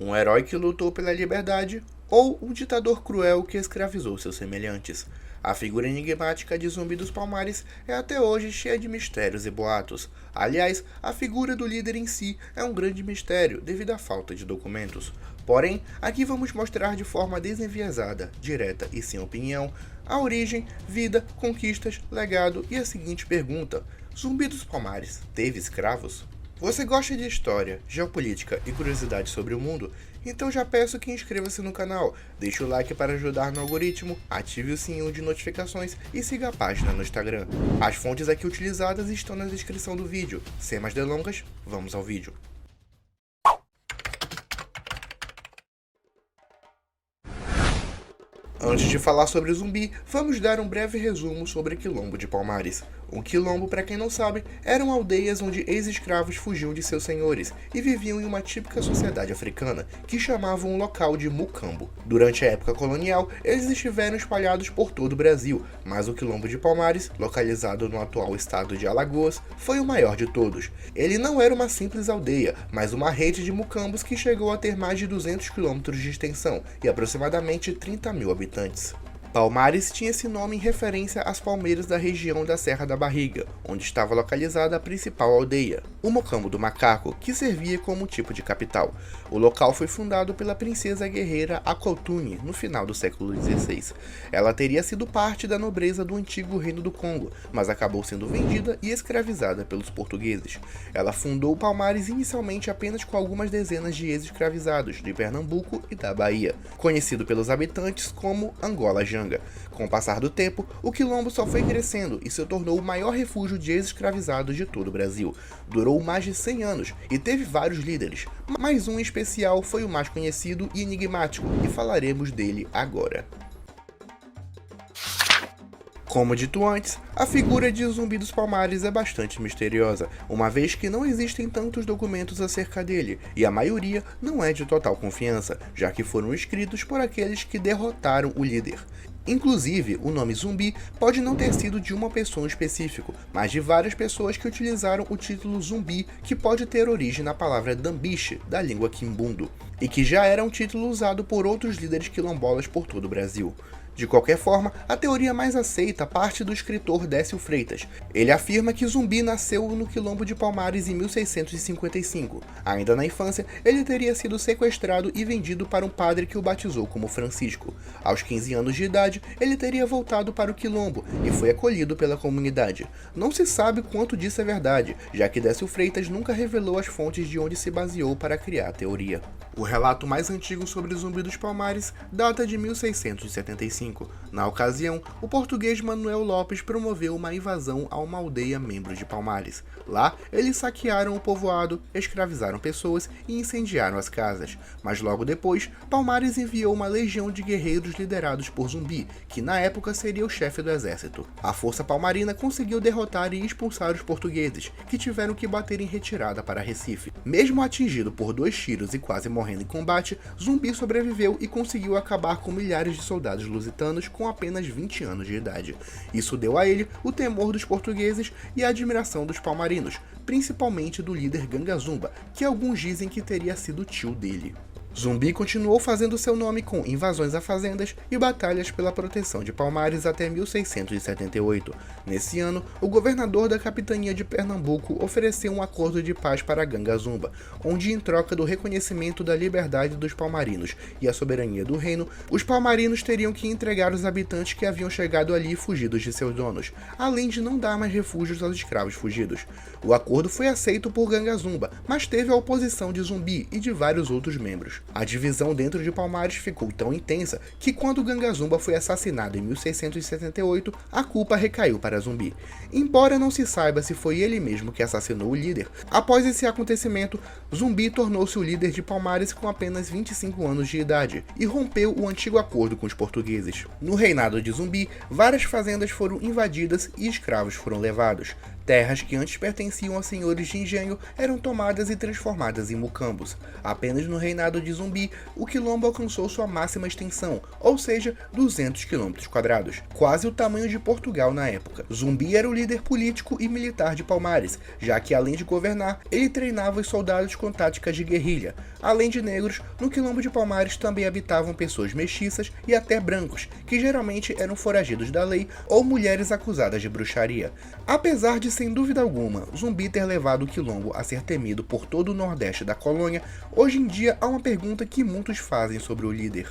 Um herói que lutou pela liberdade ou um ditador cruel que escravizou seus semelhantes? A figura enigmática de Zumbi dos Palmares é até hoje cheia de mistérios e boatos. Aliás, a figura do líder em si é um grande mistério devido à falta de documentos. Porém, aqui vamos mostrar de forma desenviesada, direta e sem opinião, a origem, vida, conquistas, legado e a seguinte pergunta: Zumbi dos Palmares teve escravos? Você gosta de história, geopolítica e curiosidade sobre o mundo? Então já peço que inscreva-se no canal, deixe o like para ajudar no algoritmo, ative o sininho de notificações e siga a página no Instagram. As fontes aqui utilizadas estão na descrição do vídeo. Sem mais delongas, vamos ao vídeo. Antes de falar sobre o Zumbi, vamos dar um breve resumo sobre o Quilombo de Palmares. Um quilombo, para quem não sabe, eram aldeias onde ex-escravos fugiam de seus senhores e viviam em uma típica sociedade africana, que chamavam o local de mucambo. Durante a época colonial, eles estiveram espalhados por todo o Brasil, mas o Quilombo de Palmares, localizado no atual estado de Alagoas, foi o maior de todos. Ele não era uma simples aldeia, mas uma rede de mucambos que chegou a ter mais de 200 quilômetros de extensão e aproximadamente 30 mil habitantes. Palmares tinha esse nome em referência às palmeiras da região da Serra da Barriga, onde estava localizada a principal aldeia, o Mocambo do Macaco, que servia como tipo de capital. O local foi fundado pela princesa guerreira Akoltune no final do século XVI. Ela teria sido parte da nobreza do antigo Reino do Congo, mas acabou sendo vendida e escravizada pelos portugueses. Ela fundou Palmares inicialmente apenas com algumas dezenas de ex-escravizados de Pernambuco e da Bahia, conhecido pelos habitantes como Angola Janga. Com o passar do tempo, o quilombo só foi crescendo e se tornou o maior refúgio de ex-escravizados de todo o Brasil. Durou mais de 100 anos e teve vários líderes, mas um em especial foi o mais conhecido e enigmático, e falaremos dele agora. Como dito antes, a figura de Zumbi dos Palmares é bastante misteriosa, uma vez que não existem tantos documentos acerca dele, e a maioria não é de total confiança, já que foram escritos por aqueles que derrotaram o líder. Inclusive, o nome Zumbi pode não ter sido de uma pessoa em específico, mas de várias pessoas que utilizaram o título Zumbi, que pode ter origem na palavra Dambiche, da língua quimbundo, e que já era um título usado por outros líderes quilombolas por todo o Brasil. De qualquer forma, a teoria mais aceita parte do escritor Décio Freitas. Ele afirma que Zumbi nasceu no Quilombo de Palmares em 1655. Ainda na infância, ele teria sido sequestrado e vendido para um padre que o batizou como Francisco. Aos 15 anos de idade, ele teria voltado para o Quilombo e foi acolhido pela comunidade. Não se sabe quanto disso é verdade, já que Décio Freitas nunca revelou as fontes de onde se baseou para criar a teoria. O relato mais antigo sobre Zumbi dos Palmares data de 1675. Na ocasião, o português Manuel Lopes promoveu uma invasão a uma aldeia membro de Palmares. Lá, eles saquearam o povoado, escravizaram pessoas e incendiaram as casas. Mas logo depois, Palmares enviou uma legião de guerreiros liderados por Zumbi, que na época seria o chefe do exército. A força palmarina conseguiu derrotar e expulsar os portugueses, que tiveram que bater em retirada para Recife. Mesmo atingido por 2 tiros e quase morrendo em combate, Zumbi sobreviveu e conseguiu acabar com milhares de soldados lusitanos com apenas 20 anos de idade. Isso deu a ele o temor dos portugueses e a admiração dos palmarinos, principalmente do líder Gangazumba, que alguns dizem que teria sido tio dele. Zumbi continuou fazendo seu nome com invasões a fazendas e batalhas pela proteção de Palmares até 1678. Nesse ano, o governador da capitania de Pernambuco ofereceu um acordo de paz para Gangazumba, onde, em troca do reconhecimento da liberdade dos palmarinos e a soberania do reino, os palmarinos teriam que entregar os habitantes que haviam chegado ali fugidos de seus donos, além de não dar mais refúgios aos escravos fugidos. O acordo foi aceito por Gangazumba, mas teve a oposição de Zumbi e de vários outros membros. A divisão dentro de Palmares ficou tão intensa que quando Gangazumba foi assassinado em 1678, a culpa recaiu para Zumbi. Embora não se saiba se foi ele mesmo que assassinou o líder, após esse acontecimento, Zumbi tornou-se o líder de Palmares com apenas 25 anos de idade e rompeu o antigo acordo com os portugueses. No reinado de Zumbi, várias fazendas foram invadidas e escravos foram levados. Terras que antes pertenciam a senhores de engenho eram tomadas e transformadas em mucambos. Apenas no reinado de Zumbi, o quilombo alcançou sua máxima extensão, ou seja, 200 km², quase o tamanho de Portugal na época. Zumbi era o líder político e militar de Palmares, já que além de governar, ele treinava os soldados com táticas de guerrilha. Além de negros, no quilombo de Palmares também habitavam pessoas mestiças e até brancos, que geralmente eram foragidos da lei ou mulheres acusadas de bruxaria. Apesar de, sem dúvida alguma, Zumbi ter levado o quilombo a ser temido por todo o nordeste da colônia, hoje em dia há uma pergunta que muitos fazem sobre o líder.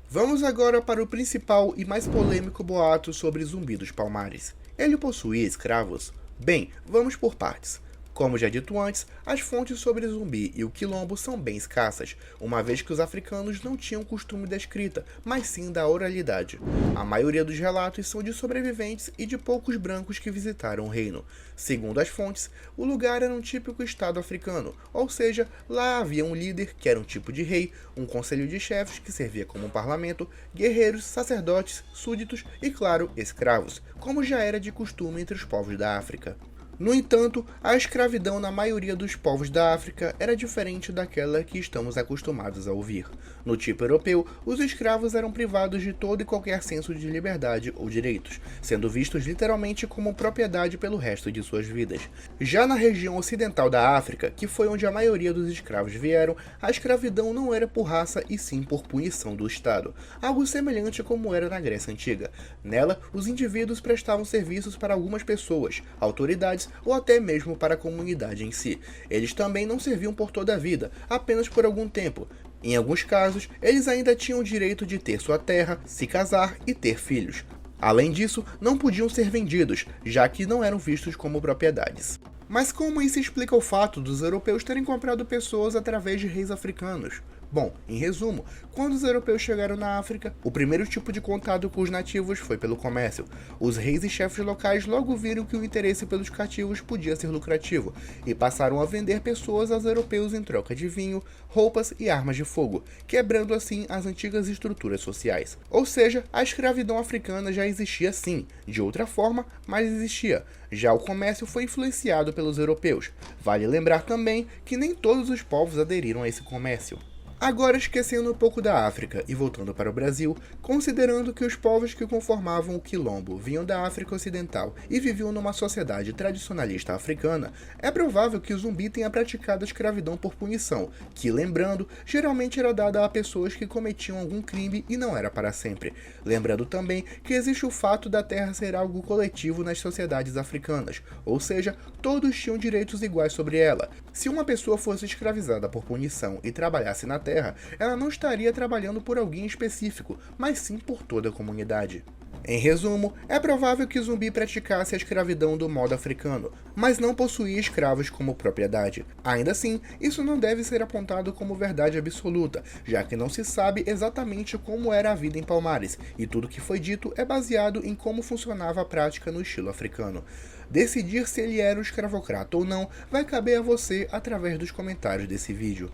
Vamos agora para o principal e mais polêmico boato sobre Zumbi dos Palmares. Ele possuía escravos? Bem, vamos por partes. Como já dito antes, as fontes sobre Zumbi e o quilombo são bem escassas, uma vez que os africanos não tinham costume da escrita, mas sim da oralidade. A maioria dos relatos são de sobreviventes e de poucos brancos que visitaram o reino. Segundo as fontes, o lugar era um típico estado africano, ou seja, lá havia um líder, que era um tipo de rei, um conselho de chefes, que servia como um parlamento, guerreiros, sacerdotes, súditos e, claro, escravos, como já era de costume entre os povos da África. No entanto, a escravidão na maioria dos povos da África era diferente daquela que estamos acostumados a ouvir. No tipo europeu, os escravos eram privados de todo e qualquer senso de liberdade ou direitos, sendo vistos literalmente como propriedade pelo resto de suas vidas. Já na região ocidental da África, que foi onde a maioria dos escravos vieram, a escravidão não era por raça e sim por punição do Estado, algo semelhante como era na Grécia Antiga. Nela, os indivíduos prestavam serviços para algumas pessoas, autoridades ou até mesmo para a comunidade em si. Eles também não serviam por toda a vida, apenas por algum tempo. Em alguns casos, eles ainda tinham o direito de ter sua terra, se casar e ter filhos. Além disso, não podiam ser vendidos, já que não eram vistos como propriedades. Mas como isso explica o fato dos europeus terem comprado pessoas através de reis africanos? Bom, em resumo, quando os europeus chegaram na África, o primeiro tipo de contato com os nativos foi pelo comércio. Os reis e chefes locais logo viram que o interesse pelos cativos podia ser lucrativo e passaram a vender pessoas aos europeus em troca de vinho, roupas e armas de fogo, quebrando assim as antigas estruturas sociais. Ou seja, a escravidão africana já existia sim, de outra forma, mas existia. Já o comércio foi influenciado pelos europeus. Vale lembrar também que nem todos os povos aderiram a esse comércio. Agora, esquecendo um pouco da África e voltando para o Brasil, considerando que os povos que conformavam o quilombo vinham da África Ocidental e viviam numa sociedade tradicionalista africana, é provável que o Zumbi tenha praticado a escravidão por punição, que, lembrando, geralmente era dada a pessoas que cometiam algum crime e não era para sempre. Lembrando também que existe o fato da terra ser algo coletivo nas sociedades africanas, ou seja, todos tinham direitos iguais sobre ela. Se uma pessoa fosse escravizada por punição e trabalhasse na terra, ela não estaria trabalhando por alguém específico, mas sim por toda a comunidade. Em resumo, é provável que Zumbi praticasse a escravidão do modo africano, mas não possuía escravos como propriedade. Ainda assim, isso não deve ser apontado como verdade absoluta, já que não se sabe exatamente como era a vida em Palmares, e tudo que foi dito é baseado em como funcionava a prática no estilo africano. Decidir se ele era um escravocrata ou não vai caber a você através dos comentários desse vídeo.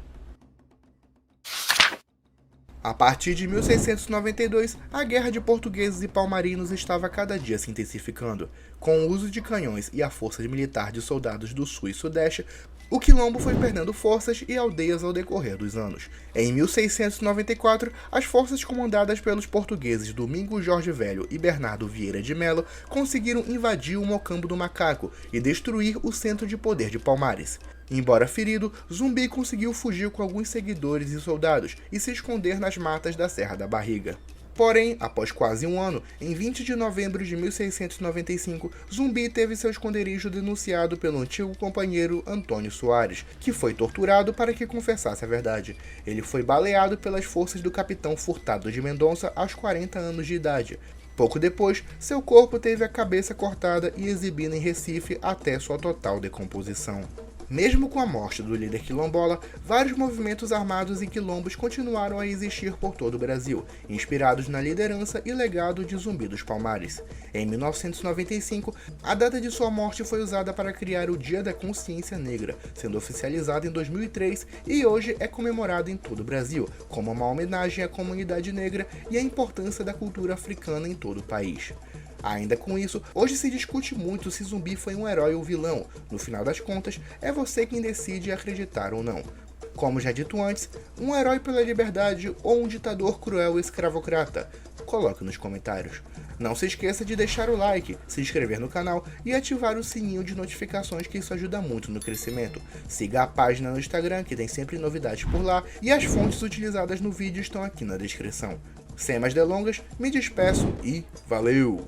A partir de 1692, a guerra de portugueses e palmarinos estava cada dia se intensificando. Com o uso de canhões e a força militar de soldados do sul e sudeste, o quilombo foi perdendo forças e aldeias ao decorrer dos anos. Em 1694, as forças comandadas pelos portugueses Domingos Jorge Velho e Bernardo Vieira de Melo conseguiram invadir o Mocambo do Macaco e destruir o centro de poder de Palmares. Embora ferido, Zumbi conseguiu fugir com alguns seguidores e soldados e se esconder nas matas da Serra da Barriga. Porém, após quase um ano, em 20 de novembro de 1695, Zumbi teve seu esconderijo denunciado pelo antigo companheiro Antônio Soares, que foi torturado para que confessasse a verdade. Ele foi baleado pelas forças do capitão Furtado de Mendonça aos 40 anos de idade. Pouco depois, seu corpo teve a cabeça cortada e exibida em Recife até sua total decomposição. Mesmo com a morte do líder quilombola, vários movimentos armados e quilombos continuaram a existir por todo o Brasil, inspirados na liderança e legado de Zumbi dos Palmares. Em 1995, a data de sua morte foi usada para criar o Dia da Consciência Negra, sendo oficializado em 2003 e hoje é comemorado em todo o Brasil, como uma homenagem à comunidade negra e à importância da cultura africana em todo o país. Ainda com isso, hoje se discute muito se Zumbi foi um herói ou vilão. No final das contas, é você quem decide acreditar ou não. Como já dito antes, um herói pela liberdade ou um ditador cruel e escravocrata? Coloque nos comentários. Não se esqueça de deixar o like, se inscrever no canal e ativar o sininho de notificações, que isso ajuda muito no crescimento. Siga a página no Instagram, que tem sempre novidades por lá, e as fontes utilizadas no vídeo estão aqui na descrição. Sem mais delongas, me despeço e valeu!